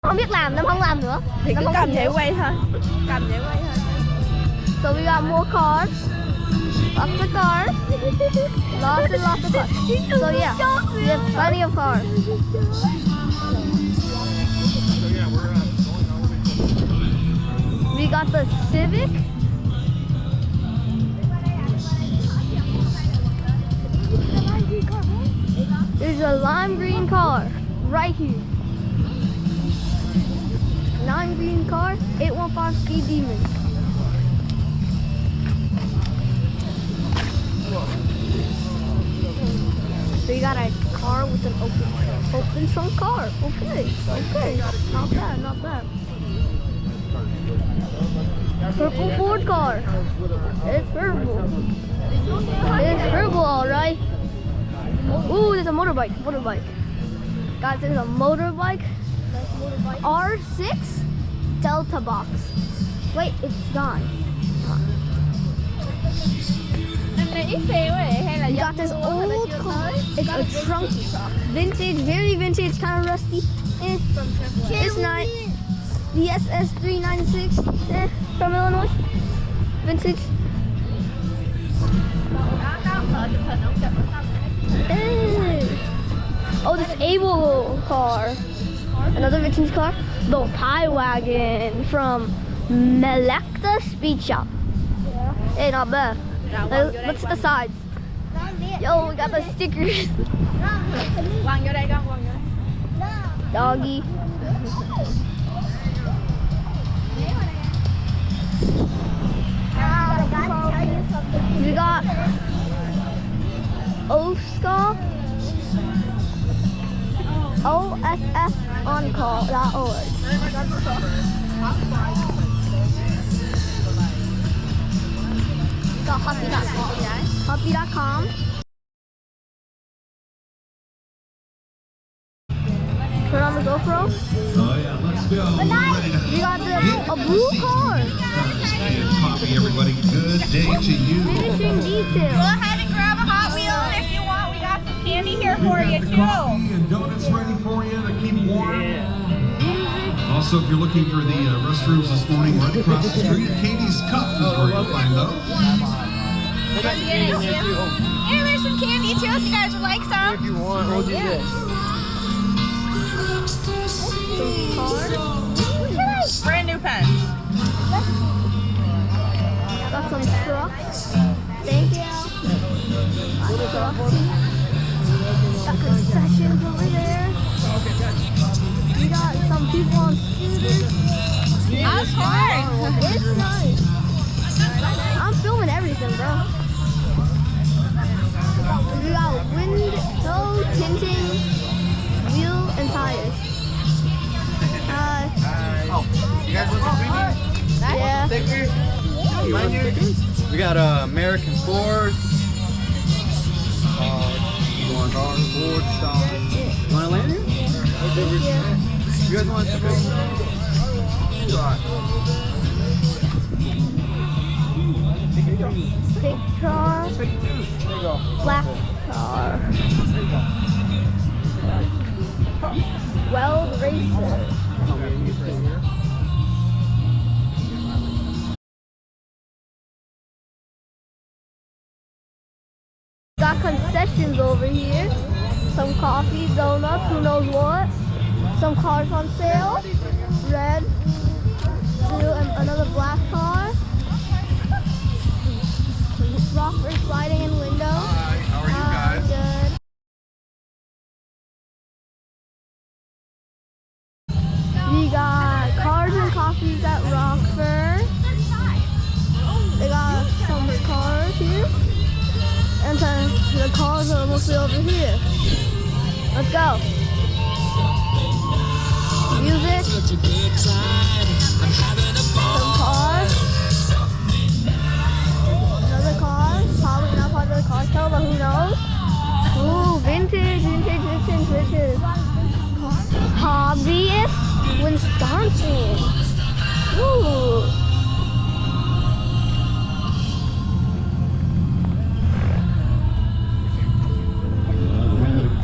Không biết làm, Lâm không làm nữa. Thì cứ cầm vậy quay thôi. Cầm vậy quay thôi. So we got more cars. Lots of cars. Lots and lots of cars. So yeah, we have plenty of cars. We got the Civic. There's a lime green car right here. Lime green car, 815 Speed Demon. So you got a car with an open trunk car. Okay, not bad, not bad. Purple Ford car. It's purple. It's purple, all right. Ooh, there's a motorbike. Guys, there's a motorbike. R6 Delta box. Wait, it's gone. You got this old car. It's a trunky. Vintage, very vintage, kind of rusty. It's not. The SS396 from Illinois. Vintage. Oh, this Able car. Another vintage car. The Pie Wagon from Melekta Speed Shop. Hey, not bad. What's the sides? Yo, we got the stickers. Doggy. We got OSCA. OSFOnCall.org. Got Hoppy.com. Turn on the GoPro. Oh yeah, let's go. We got a blue car. Coffee, everybody. Good day to you. Finishing detail. Go ahead and grab a Hot Wheel if you want. We got some candy here for you We've got the too. coffee and donuts ready for you to keep warm. Also, if you're looking for the restrooms this morning, right across the street, Katie's Cup is where you'll find those. Yeah, there's some candy too if you guys would like some. If you want, we'll do this. Brand new pens. Got some trucks. Thank you. Got concessions over there. We got some people on scooters. Of course. It's nice. I'm filming everything, bro. We got window tinting, wheel, and tires. Oh, you guys want some freebies? Yeah. Stickers? You want stickers? We got American Force. Ford style. You want a lanyard? Yeah. You guys want stickers? Big car. There you go. Black car. Weld racer. Got concessions over here. Some coffee, donuts, who knows what. Some cars on sale. Red. Blue, and another black car. Rockford sliding in window. Hi, how are you guys? Good. We got cars and coffees at Rockford. They got some cars here. And then the cars are mostly over here. Let's go. Music. Some cars. Another car. Probably not part of the car show, but who knows? Ooh, vintage. Hobbyist, Wisconsin. Ooh.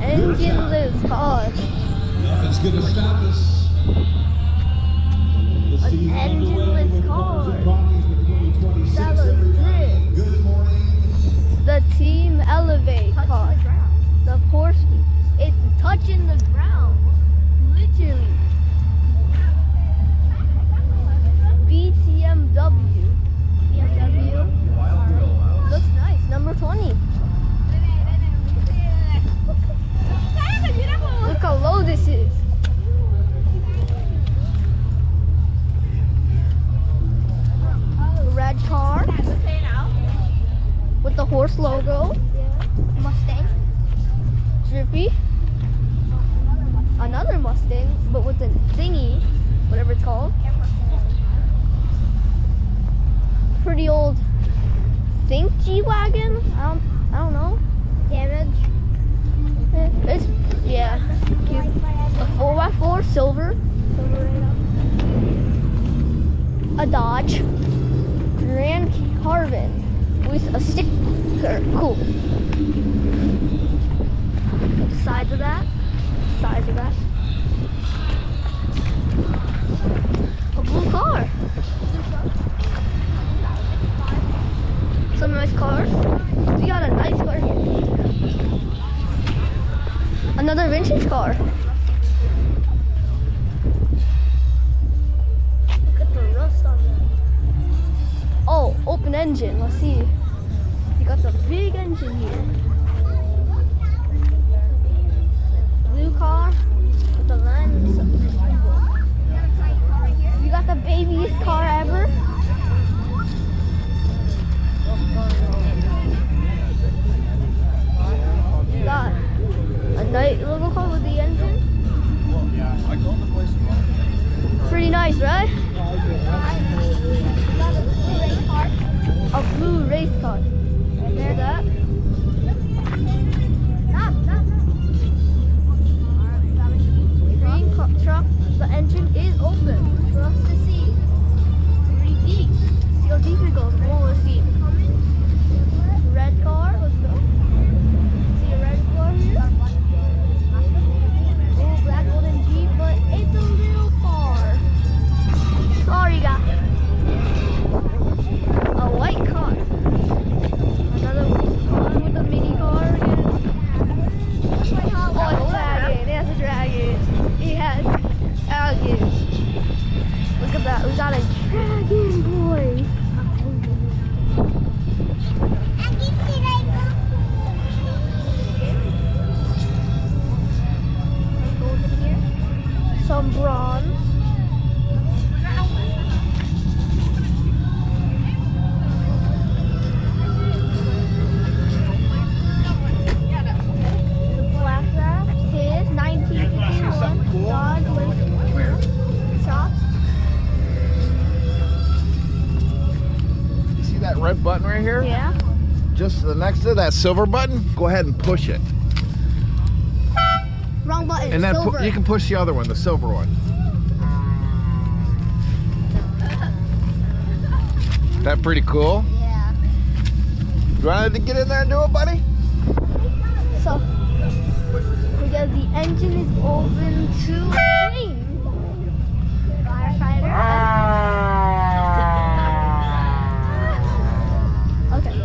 Engine lives. Oh. touching the ground. Literally. BMW. Looks nice. Number 20. Look how low this is. Red car with the horse logo. Mustang. Drippy. Another Mustang, but with the thingy, whatever it's called. Pretty old think G-Wagon. I don't know. Damage. It's cute. A 4x4 silver. A Dodge Grand Caravan with a sticker. Cool. The size of that. A blue car. Some nice cars. We got a nice car here. Another vintage car. Look at the rust on that. Oh, open engine. Let's see. You got the big engine here. Blue car with the lens. You got the babiest car ever. You got a nice little car with the engine. Pretty nice, right? A blue race car. Right there, that. Green truck. The engine is open for us to see. Pretty deep. See how deep it goes. Oh, let's see. Red car. Let's go. See a red car here. Oh, black golden Jeep, but it's a little far. Sorry, guys. A white car. Another one with a mini car again. Oh, a dragon. It has a dragon. It has dragons. Look at that. We got a dragon, boy. Some bronze. The black draft is 1951 Dodge shop. You see that red button right here? Yeah. Just next to that silver button, go ahead and push it. Wrong button. And then silver. you can push the other one, the silver one. That pretty cool? Yeah. You wanted to get in there and do it, buddy? So, because the engine is open to green. Firefighter. Okay.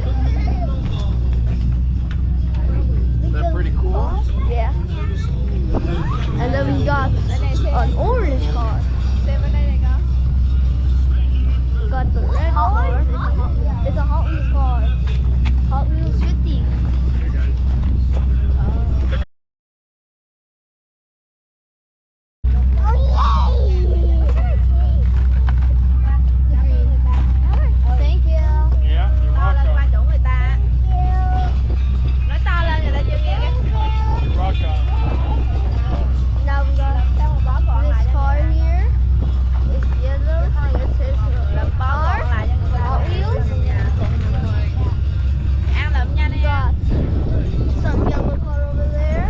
Is that pretty cool? Yeah. And then we got an orange car. We got the red car. It's a Hot Wheels car. Hot Wheels 50. Thank you. To lên qua chỗ người ta. Nói to lên người ta chưa nghe cái. Now we got this car here. It's yellow. This is car. Hot Wheels. Ăn lượm nhanh đi. We got some yellow car over there.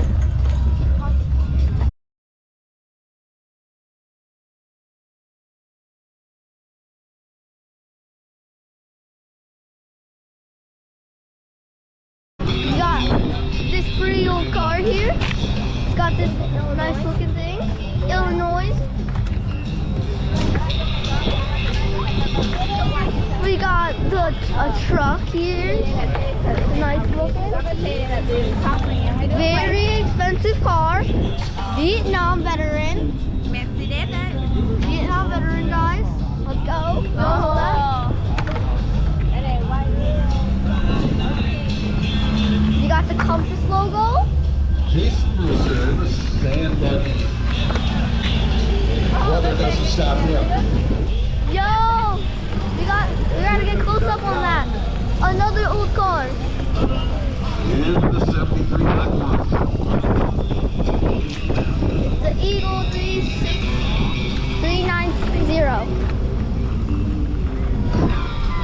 We got this pretty old car here. It's got this nice looking thing. Illinois. We got got a truck here. That's nice looking. Very expensive car. Vietnam veteran. Vietnam veteran, guys. Let's go. You got the Compass logo. Jason Brewster in the sand buggy. Weather doesn't stop him. Yo, we gotta get close up on that. Another old car. And the 73 Hot Ones. The Eagle 3960.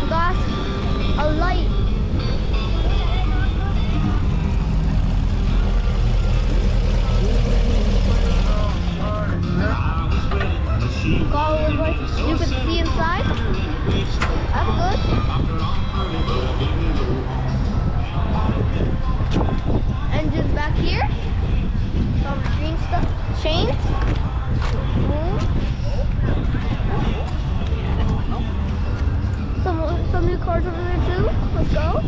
We got a light. You can see inside. That's good. Engines back here. Some green stuff. Chains. Some new cars over there too. Let's go.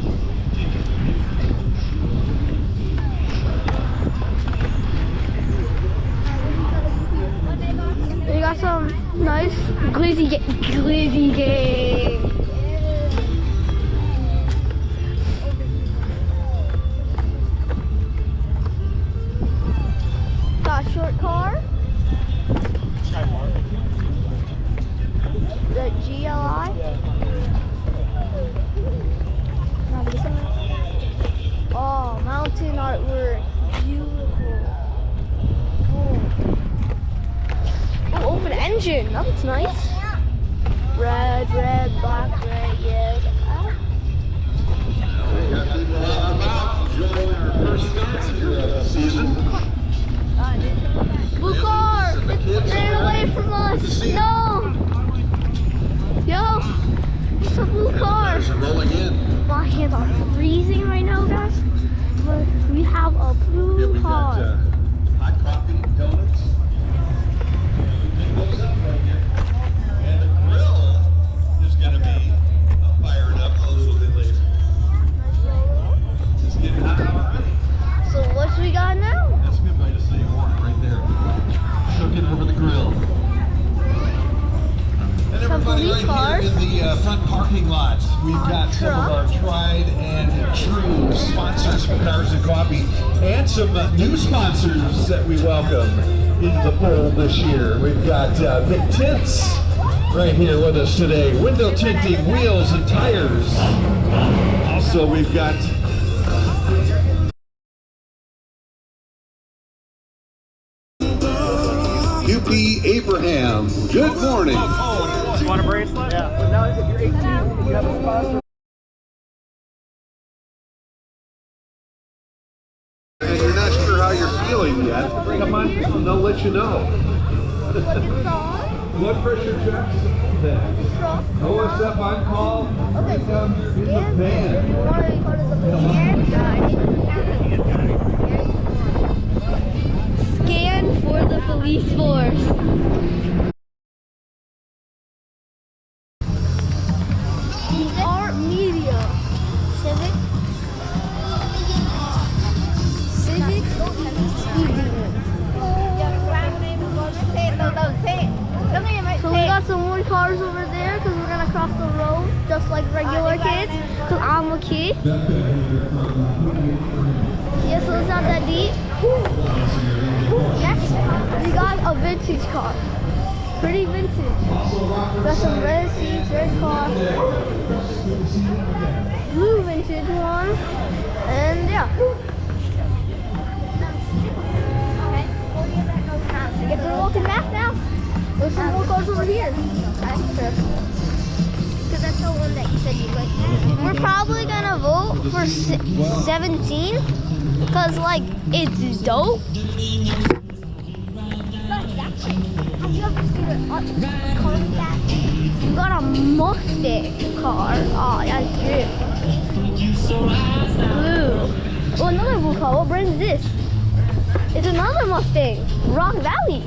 We got some nice glizzy game. Got a short car. The GLI. Oh, mountain artwork. Beautiful. Oh, open engine. That looks nice. Red, black, red, yeah. We got people out and about enjoying our first start of the season. Blue car! Get away from us! No! Yo! It's a blue car! Cars are rolling in. My hands are freezing right now, guys. But we have a Yeah, blue we've got car. hot coffee, donuts. Pick those up right here. And the grill is going to be fired up a little bit later. It's getting hot already. So what we got now? That's a good way to stay warm right there. Cooking over the grill. And everybody police right here in the front parking lot, we've got some of our truck. tried and true sponsors for Cars and Coffee, and some new sponsors that we welcome into the fold this year. We've got Big Tints right here with us today, window tinting, wheels and tires. Also, we've got UP Abraham. Good morning. You want a bracelet? Yeah. But now if you're 18 and you have a sponsor. And you're not sure how you're feeling yet, come on, they'll let you know. Blood pressure checks. OSF on call. Okay, In the van. you want to be part of the Scan for the police force. Art media. Civic. Civic. So we got some more cars over there because we're gonna cross the road just like regular kids. Because I'm a kid. Yeah, so it's not that deep. Next, we got a vintage car. Pretty vintage. Got some red seats, red car. Blue vintage one. And yeah. I guess we're walking back now. There's some more cars over here. Because that's the one that you said you liked. We're probably gonna vote for 17 because like it's dope. Have you ever seen a car like that? You got a Mustang car. Oh, that's good. Blue. Oh, another blue car. What brand is this? It's another Mustang. Rock Valley.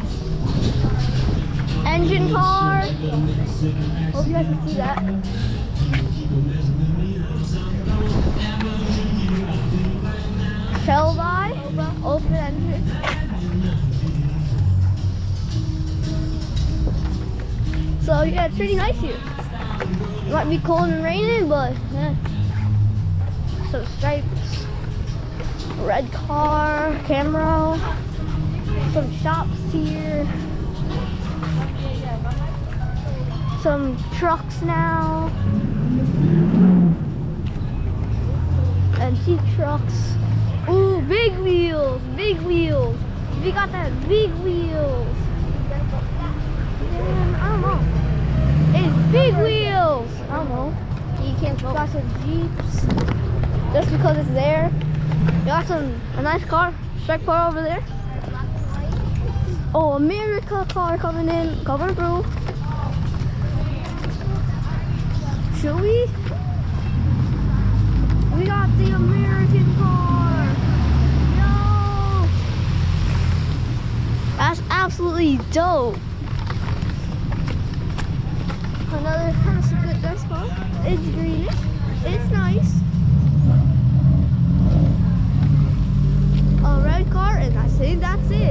Engine car. Hope you guys can see that. Shall I open entrance? So yeah, it's pretty nice here. It might be cold and raining, but some stripes, red car, camera, some shops here, some trucks now, antique trucks. Ooh, big wheels, big wheels. We got that big wheels. Man, I don't know. It's big wheels. I don't know. You can't go. Got some Jeeps. Just because it's there. You got a nice car, strike car over there. Oh, America car coming through. Should we? We got the American car. Yo! That's absolutely dope. Another kind of good nice car. It's greenish. It's nice. A red car, and I think that's it.